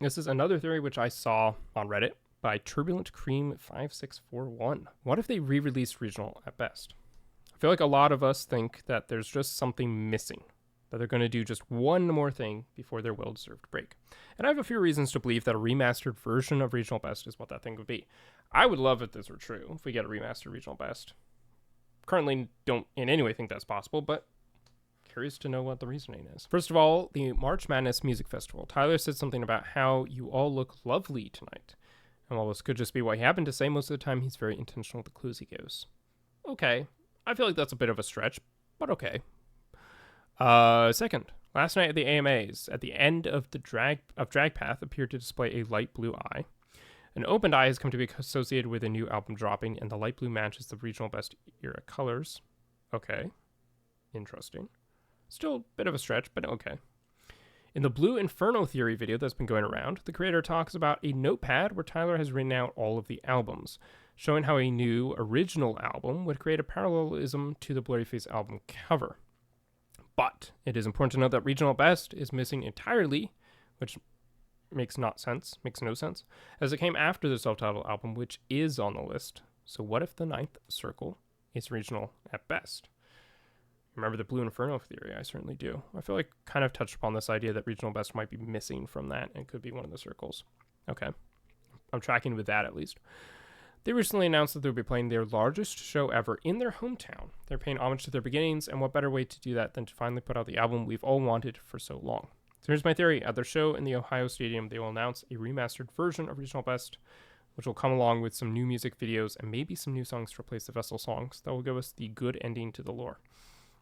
This is another theory which I saw on Reddit by Turbulent Cream 5641. What if they re-released Regional at best? I feel like a lot of us think that there's just something missing, that they're going to do just one more thing before their well-deserved break. And I have a few reasons to believe that a remastered version of Regional Best is what that thing would be. I would love if this were true, if we get a remastered Regional Best. Currently don't in any way think that's possible, but curious to know what the reasoning is. First of all, the March Madness Music Festival. Tyler said something about how you all look lovely tonight. And while this could just be what he happened to say, most of the time he's very intentional with the clues he gives. Okay, I feel like that's a bit of a stretch, but okay. Second, last night at the AMAs, at the end of the Drag Path appeared to display a light blue eye. An opened eye has come to be associated with a new album dropping, and the light blue matches the Regional Best era colors. Okay, interesting. Still a bit of a stretch, but okay. In the Blue Inferno Theory video that's been going around, the creator talks about a notepad where Tyler has written out all of the albums, showing how a new original album would create a parallelism to the Blurryface album cover. But it is important to note that Regional Best is missing entirely, which makes no sense, as it came after the self-titled album, which is on the list. So what if the ninth circle is Regional at best? Remember the Blue Inferno Theory? I certainly do. I feel like kind of touched upon this idea that Regional Best might be missing from that and could be one of the circles. Okay. I'm tracking with that at least. They recently announced that they'll be playing their largest show ever in their hometown. They're paying homage to their beginnings, and what better way to do that than to finally put out the album we've all wanted for so long. So here's my theory. At their show in the Ohio Stadium, they will announce a remastered version of Regional Best, which will come along with some new music videos and maybe some new songs to replace the Vessel songs that will give us the good ending to the lore.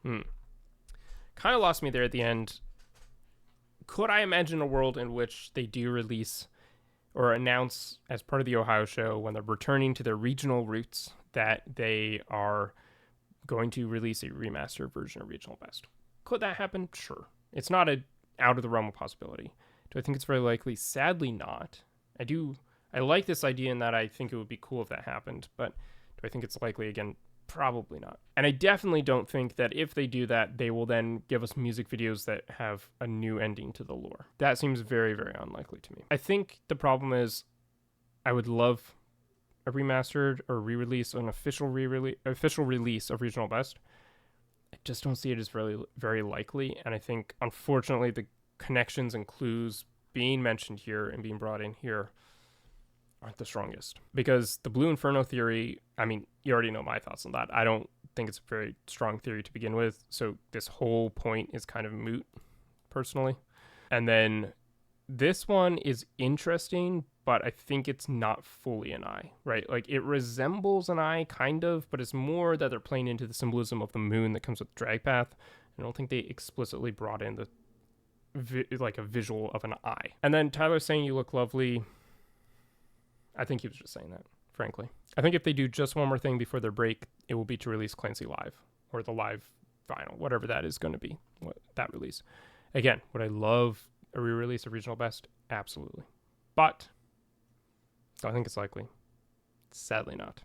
Kind of lost me there at the end. Could I imagine a world in which they do release or announce as part of the Ohio show when they're returning to their regional roots that they are going to release a remastered version of Regional Best? Could that happen? Sure. It's not a out of the realm of possibility. Do I think it's very likely? Sadly not. I like this idea in that I think it would be cool if that happened, but do I think it's likely? Again, probably not. And I definitely don't think that if they do that, they will then give us music videos that have a new ending to the lore. That seems very, very unlikely to me. I think the problem is I would love a remastered or re-release, an official release of Regional Best. I just don't see it as very, very likely. And I think, unfortunately, the connections and clues being mentioned here and being brought in here aren't the strongest. Because the Blue Inferno Theory, I mean, you already know my thoughts on that. I don't think it's a very strong theory to begin with. So this whole point is kind of moot, personally. And then this one is interesting, but I think it's not fully an eye, right? Like, it resembles an eye, kind of, but it's more that they're playing into the symbolism of the moon that comes with Drag Path. I don't think they explicitly brought in the like a visual of an eye. And then Tyler saying you look lovely, I think he was just saying that, frankly. I think if they do just one more thing before their break, it will be to release Clancy Live, or the live vinyl, whatever that is going to be, that release. Again, would I love a re-release of Regional Best? Absolutely. But I think it's likely. Sadly not.